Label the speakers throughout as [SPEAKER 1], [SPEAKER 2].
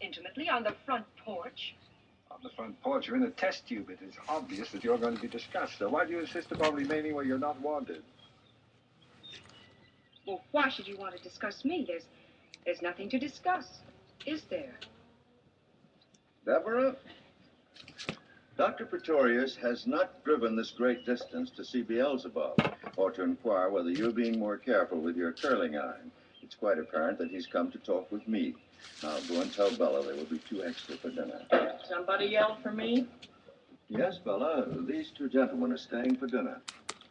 [SPEAKER 1] intimately on the front porch.
[SPEAKER 2] On the front porch, you're in a test tube. It is obvious that you're going to be discussed. So why do you insist upon remaining where you're not wanted?
[SPEAKER 1] Well, why should you want to discuss me? There's nothing to discuss, is there?
[SPEAKER 3] Deborah, Dr. Pretorius has not driven this great distance to see Beelzebub or to inquire whether you're being more careful with your curling iron. It's quite apparent that he's come to talk with me. Now, go and tell Bella there will be 2 extra for dinner.
[SPEAKER 4] Somebody yelled for me?
[SPEAKER 3] Yes, Bella. These 2 gentlemen are staying for dinner.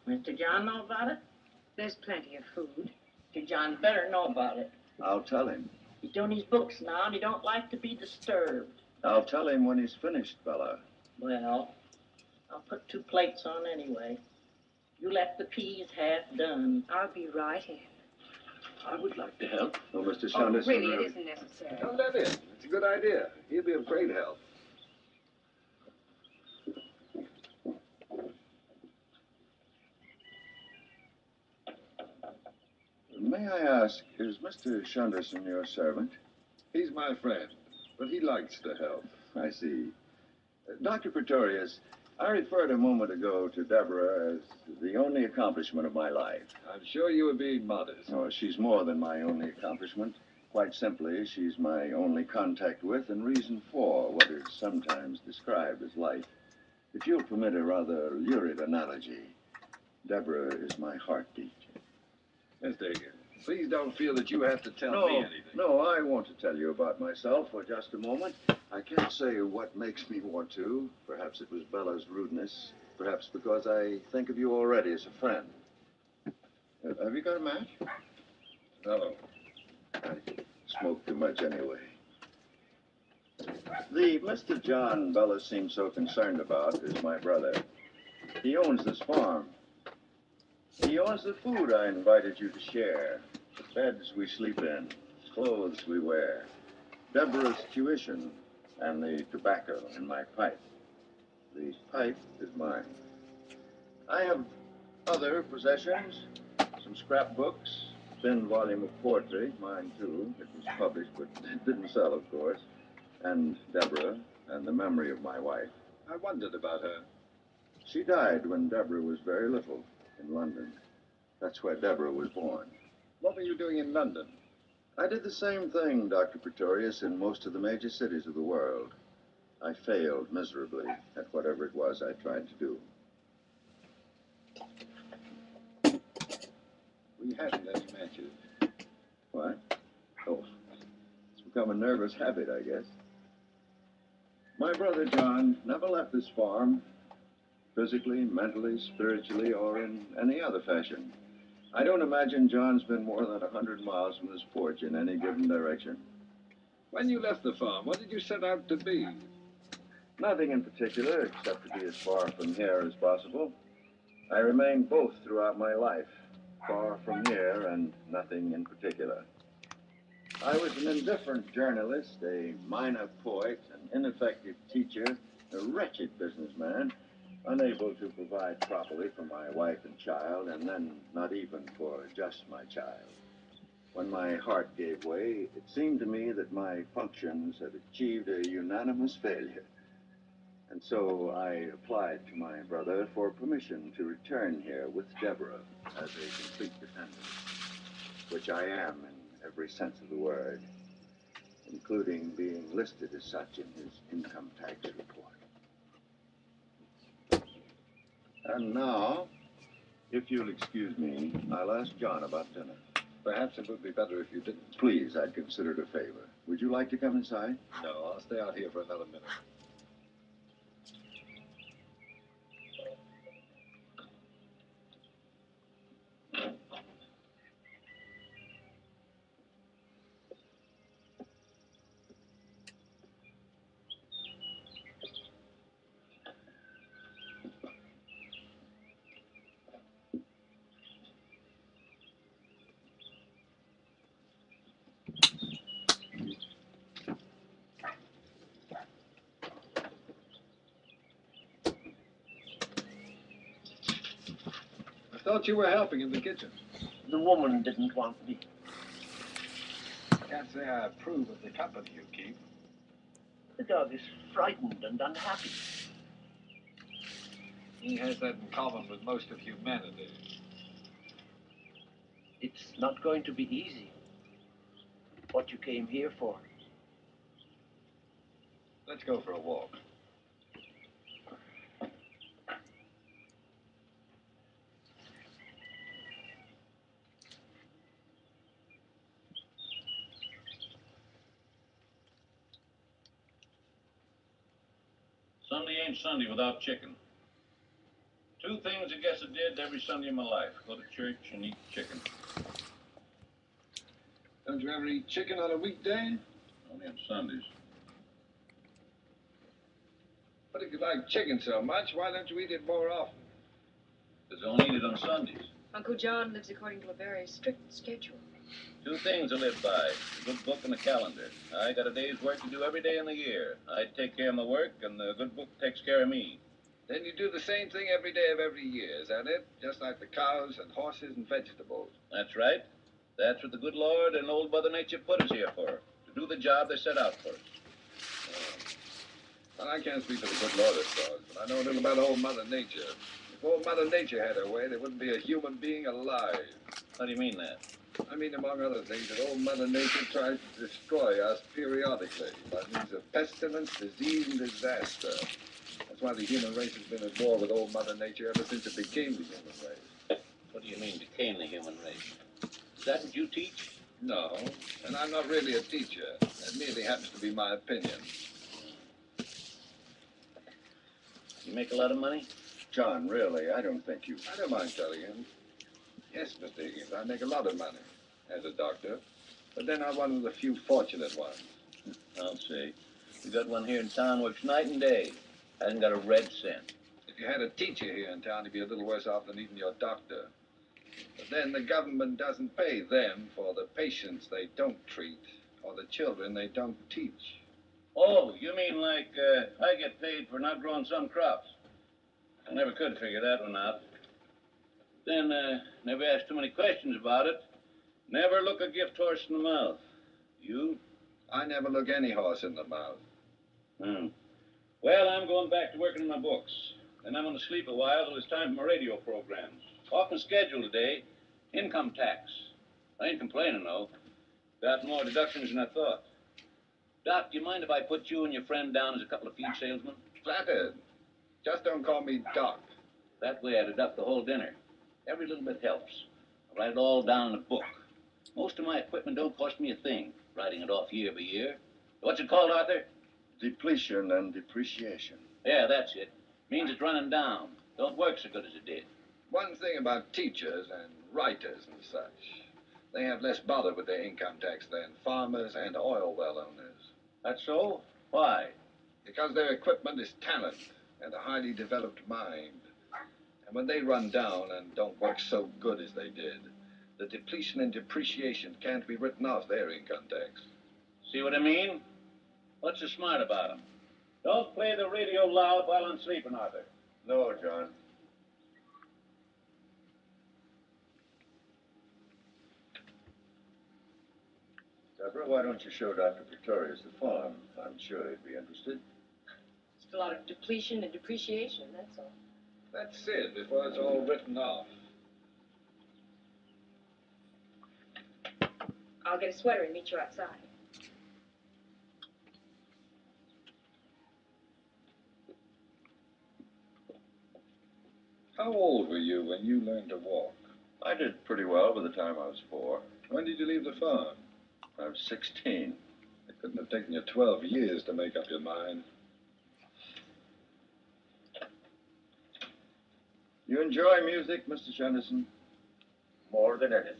[SPEAKER 4] Mr. John know about it?
[SPEAKER 1] There's plenty of food.
[SPEAKER 4] Mr. John better know about it.
[SPEAKER 3] I'll tell him.
[SPEAKER 4] He's doing his books now, and he don't like to be disturbed.
[SPEAKER 3] I'll tell him when he's finished, Bella.
[SPEAKER 4] Well, I'll put 2 plates on anyway. You left the peas half done.
[SPEAKER 1] I'll be right in.
[SPEAKER 3] I would like to help. Oh, Mr.
[SPEAKER 1] Oh,
[SPEAKER 3] Sanderson.
[SPEAKER 1] really, it isn't necessary.
[SPEAKER 2] Don't let in. It's a good idea. He'll be of great help.
[SPEAKER 3] May I ask, is Mr. Sanderson your servant?
[SPEAKER 2] He's my friend, but he likes to help.
[SPEAKER 3] I see. Dr. Pretorius, I referred a moment ago to Deborah as the only accomplishment of my life.
[SPEAKER 2] I'm sure you were being modest.
[SPEAKER 3] Oh, she's more than my only accomplishment. Quite simply, she's my only contact with and reason for what is sometimes described as life. If you'll permit a rather lurid analogy, Deborah is my heartbeat.
[SPEAKER 2] Mr. Higgins, please don't feel that you have to tell me anything.
[SPEAKER 3] No, I want to tell you about myself for just a moment. I can't say what makes me want to. Perhaps it was Bella's rudeness. Perhaps because I think of you already as a friend. Have you got a match?
[SPEAKER 2] No.
[SPEAKER 3] I smoke too much anyway. The Mr. John Bella seems so concerned about is my brother. He owns this farm. He owns the food I invited you to share, the beds we sleep in, clothes we wear, Deborah's tuition, and the tobacco in my pipe. The pipe is mine. I have other possessions, some scrapbooks, a thin volume of poetry, mine too. It was published, but it didn't sell, of course. And Deborah, and the memory of my wife.
[SPEAKER 2] I wondered about her.
[SPEAKER 3] She died when Deborah was very little in London. That's where Deborah was born.
[SPEAKER 2] What were you doing in London?
[SPEAKER 3] I did the same thing, Dr. Pretorius, in most of the major cities of the world. I failed miserably at whatever it was I tried to do.
[SPEAKER 2] We haven't any matches.
[SPEAKER 3] What? Oh, it's become a nervous habit, I guess. My brother John never left this farm, physically, mentally, spiritually, or in any other fashion. I don't imagine John's been more than 100 miles from this porch in any given direction.
[SPEAKER 2] When you left the farm, what did you set out to be?
[SPEAKER 3] Nothing in particular, except to be as far from here as possible. I remained both throughout my life, far from here and nothing in particular. I was an indifferent journalist, a minor poet, an ineffective teacher, a wretched businessman, unable to provide properly for my wife and child, and then not even for just my child. When my heart gave way, it seemed to me that my functions had achieved a unanimous failure. And so I applied to my brother for permission to return here with Deborah as a complete dependent, which I am in every sense of the word, including being listed as such in his income tax report. And now, if you'll excuse me, I'll ask John about dinner.
[SPEAKER 2] Perhaps it would be better if you didn't.
[SPEAKER 3] Please, I'd consider it a favor. Would you like to come inside?
[SPEAKER 2] No, I'll stay out here for another minute. I thought you were helping in the kitchen.
[SPEAKER 4] The woman didn't want me.
[SPEAKER 2] Can't say I approve of the company you keep.
[SPEAKER 5] The dog is frightened and unhappy.
[SPEAKER 2] He has that in common with most of humanity.
[SPEAKER 5] It's not going to be easy. What you came here for.
[SPEAKER 2] Let's go for a walk.
[SPEAKER 6] Sunday ain't Sunday without chicken. Two things I guess I did every Sunday of my life. Go to church and eat chicken.
[SPEAKER 2] Don't you ever eat chicken on a weekday?
[SPEAKER 6] Only on Sundays.
[SPEAKER 2] But if you like chicken so much, why don't you eat it more often?
[SPEAKER 6] Because I only eat it on Sundays.
[SPEAKER 1] Uncle John lives according to a very strict schedule.
[SPEAKER 6] Two things I live by. A good book and a calendar. I got a day's work to do every day in the year. I take care of my work, and the good book takes care of me.
[SPEAKER 2] Then you do the same thing every day of every year, is that it? Just like the cows and horses and vegetables.
[SPEAKER 6] That's right. That's what the good Lord and old Mother Nature put us here for. To do the job they set out for us.
[SPEAKER 2] Well, I can't speak for the good Lord, I suppose, but I know a little about old Mother Nature. If old Mother Nature had her way, there wouldn't be a human being alive.
[SPEAKER 6] How do you mean that?
[SPEAKER 2] I mean, among other things, that old Mother Nature tries to destroy us periodically by means of pestilence, disease, and disaster. That's why the human race has been at war with old Mother Nature ever since it became the human race.
[SPEAKER 6] What do you mean, became the human race? Is that what you teach?
[SPEAKER 2] No, and I'm not really a teacher. That merely happens to be my opinion.
[SPEAKER 6] You make a lot of money?
[SPEAKER 3] John, really, I don't think you...
[SPEAKER 2] I don't mind telling him. Yes, Mr. Higgins, I make a lot of money as a doctor, but then I'm one of the few fortunate ones.
[SPEAKER 6] I'll say. We got one here in town works night and day. Hasn't got a red cent.
[SPEAKER 2] If you had a teacher here in town, he'd be a little worse off than even your doctor. But then the government doesn't pay them for the patients they don't treat or the children they don't teach.
[SPEAKER 6] Oh, you mean like I get paid for not growing some crops? I never could figure that one out. Then never ask too many questions about it. Never look a gift horse in the mouth. You?
[SPEAKER 2] I never look any horse in the mouth.
[SPEAKER 6] Well, I'm going back to working on my books. Then I'm going to sleep a while till it's time for my radio programs. Off my schedule today. Income tax. I ain't complaining, though. Got more deductions than I thought. Doc, do you mind if I put you and your friend down as a couple of feed salesmen?
[SPEAKER 2] Flattered. Just don't call me Doc.
[SPEAKER 6] That way I deduct the whole dinner. Every little bit helps. I write it all down in a book. Most of my equipment don't cost me a thing, writing it off year by year. What's it called, Arthur?
[SPEAKER 3] Depletion and depreciation.
[SPEAKER 6] Yeah, that's it. Means it's running down. Don't work so good as it did.
[SPEAKER 2] One thing about teachers and writers and such, they have less bother with their income tax than farmers and oil well owners.
[SPEAKER 6] That's so? Why?
[SPEAKER 2] Because their equipment is talent and a highly developed mind. And when they run down and don't work so good as they did, the depletion and depreciation can't be written off their income tax.
[SPEAKER 6] See what I mean? What's so smart about 'em? Don't play the radio loud while I'm sleeping, Arthur.
[SPEAKER 3] No, John. Deborah, why don't you show Dr. Pretorius the farm? I'm sure he'd be interested.
[SPEAKER 1] Just a lot of depletion and depreciation, that's all.
[SPEAKER 2] That's it, before it's all written off.
[SPEAKER 1] I'll get a sweater and meet you outside.
[SPEAKER 2] How old were you when you learned to walk?
[SPEAKER 3] I did pretty well by the time I was 4.
[SPEAKER 2] When did you leave the farm?
[SPEAKER 3] I was 16.
[SPEAKER 2] It couldn't have taken you 12 years to make up your mind.
[SPEAKER 3] You enjoy music, Mr. Shenderson?
[SPEAKER 5] More than anything.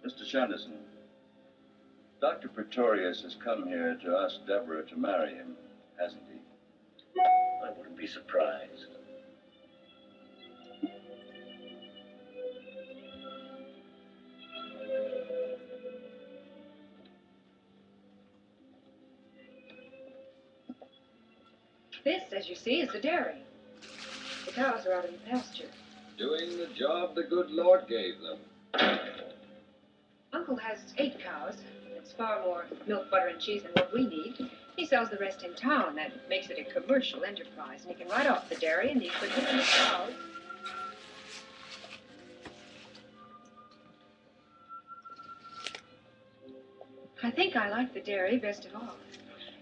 [SPEAKER 3] Mr. Shenderson, Dr. Pretorius has come here to ask Deborah to marry him, hasn't he?
[SPEAKER 5] I wouldn't be surprised.
[SPEAKER 1] This, as you see, is the dairy. The cows are out in the pasture.
[SPEAKER 2] Doing the job the good Lord gave them.
[SPEAKER 1] Uncle has 8 cows. It's far more milk, butter, and cheese than what we need. He sells the rest in town. That makes it a commercial enterprise. And he can write off the dairy and the equipment and the cows. I think I like the dairy best of all.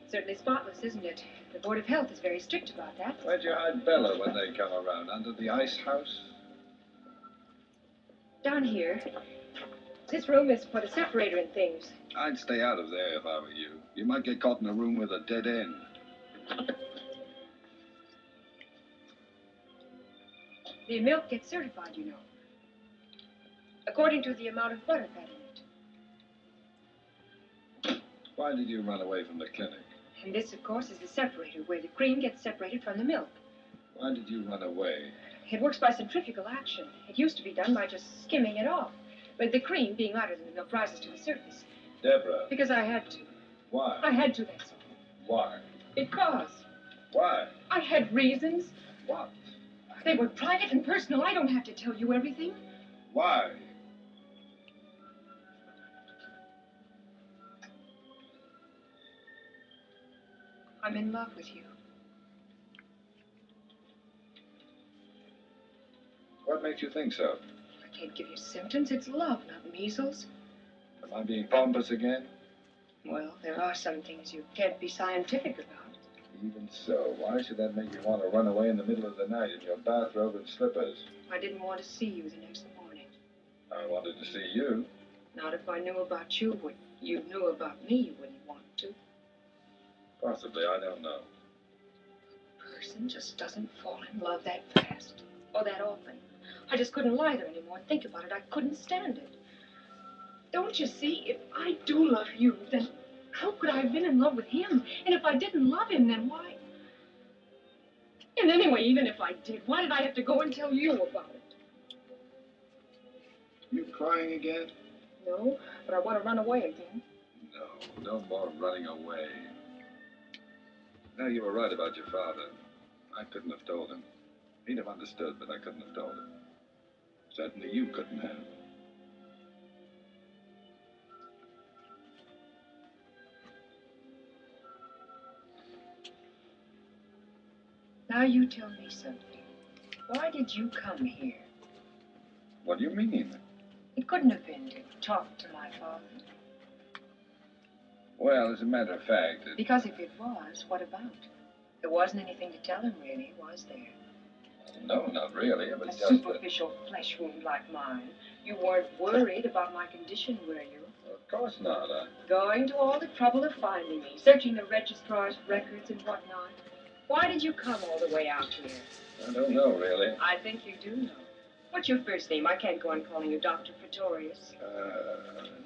[SPEAKER 1] It's certainly spotless, isn't it? The Board of Health is very strict about that.
[SPEAKER 2] Where'd you hide Bella when they come around? Under the ice house?
[SPEAKER 1] Down here. This room is for the separator and things.
[SPEAKER 2] I'd stay out of there if I were you. You might get caught in a room with a dead end.
[SPEAKER 1] The milk gets certified, you know. According to the amount of butter fat in it.
[SPEAKER 2] Why did you run away from the clinic?
[SPEAKER 1] And this, of course, is the separator, where the cream gets separated from the milk.
[SPEAKER 2] Why did you run away?
[SPEAKER 1] It works by centrifugal action. It used to be done by just skimming it off. But the cream, being lighter than the milk, rises to the surface.
[SPEAKER 2] Deborah.
[SPEAKER 1] Because I had to.
[SPEAKER 2] Why?
[SPEAKER 1] I had to, that's all.
[SPEAKER 2] Why?
[SPEAKER 1] Because.
[SPEAKER 2] Why?
[SPEAKER 1] I had reasons.
[SPEAKER 2] What?
[SPEAKER 1] They were private and personal. I don't have to tell you everything.
[SPEAKER 2] Why?
[SPEAKER 1] I'm in love with you.
[SPEAKER 2] What makes you think so?
[SPEAKER 1] I can't give you symptoms. It's love, not measles.
[SPEAKER 2] Am I being pompous again?
[SPEAKER 1] Well, there are some things you can't be scientific about.
[SPEAKER 2] Even so, why should that make you want to run away in the middle of the night in your bathrobe and slippers?
[SPEAKER 1] I didn't want to see you the next morning.
[SPEAKER 2] I wanted to see you.
[SPEAKER 1] Not if I knew about you what you knew about me, you wouldn't want to.
[SPEAKER 2] Possibly, I don't know.
[SPEAKER 1] A person just doesn't fall in love that fast. Or that often. I just couldn't lie there anymore and think about it. I couldn't stand it. Don't you see? If I do love you, then how could I have been in love with him? And if I didn't love him, then why? And anyway, even if I did, why did I have to go and tell you about it?
[SPEAKER 2] You crying again?
[SPEAKER 1] No, but I want to run away again.
[SPEAKER 2] No, no more running away. No, you were right about your father. I couldn't have told him. He'd have understood, but I couldn't have told him. Certainly you couldn't have.
[SPEAKER 1] Now you tell me something. Why did you come here?
[SPEAKER 2] What do you mean?
[SPEAKER 1] It couldn't have been to talk to my father.
[SPEAKER 2] Well, as a matter of fact,
[SPEAKER 1] Because if it was, what about? There wasn't anything to tell him, really, was there?
[SPEAKER 2] no, not really. It
[SPEAKER 1] A
[SPEAKER 2] was just that...
[SPEAKER 1] superficial flesh wound like mine. You weren't worried about my condition, were you?
[SPEAKER 2] Of course not.
[SPEAKER 1] Going to all the trouble of finding me, searching the registrar's records and whatnot. Why did you come all the way out here?
[SPEAKER 2] I don't know, really.
[SPEAKER 1] I think you do know. What's your first name? I can't go on calling you Dr. Pretorius.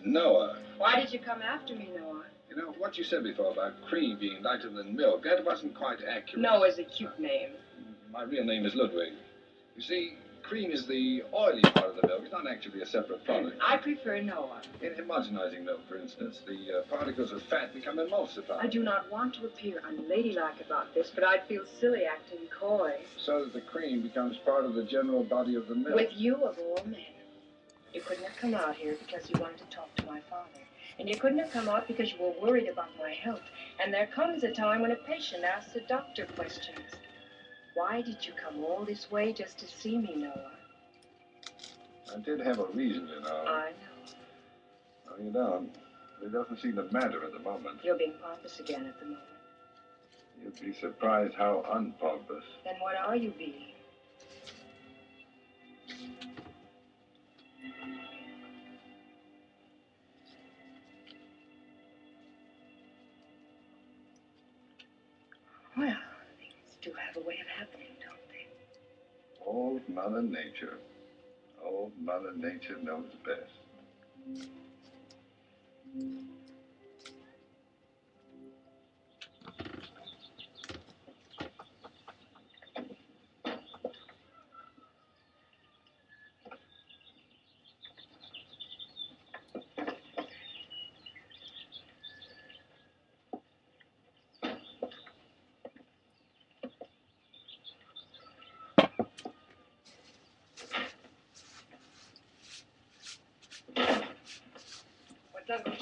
[SPEAKER 2] Noah.
[SPEAKER 1] Why did you come after me, Noah?
[SPEAKER 2] You know, what you said before about cream being lighter than milk, that wasn't quite accurate.
[SPEAKER 1] Noah's a cute name.
[SPEAKER 2] My real name is Ludwig. You see, cream is the oily part of the milk. It's not actually a separate product.
[SPEAKER 1] I prefer Noah.
[SPEAKER 2] In homogenizing milk, for instance, the particles of fat become emulsified.
[SPEAKER 1] I do not want to appear unladylike about this, but I'd feel silly acting coy.
[SPEAKER 2] So that the cream becomes part of the general body of the milk.
[SPEAKER 1] With you, of all men. You couldn't have come out here because you wanted to talk to my father. And you couldn't have come out because you were worried about my health. And there comes a time when a patient asks a doctor questions. Why did you come all this way just to see me, Noah?
[SPEAKER 2] I did have a reason, you know.
[SPEAKER 1] I know.
[SPEAKER 2] No, you don't. It doesn't seem to matter at the moment.
[SPEAKER 1] You're being pompous again at the moment.
[SPEAKER 2] You'd be surprised how unpompous.
[SPEAKER 1] Then what are you being? Well, things do have a way of happening, don't they?
[SPEAKER 2] Old Mother Nature. Old Mother Nature knows best.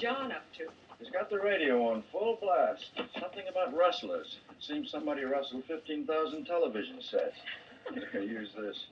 [SPEAKER 1] John up to?
[SPEAKER 3] He's got the radio on full blast. Something about rustlers. It seems somebody rustled 15,000 television sets. Here, use this.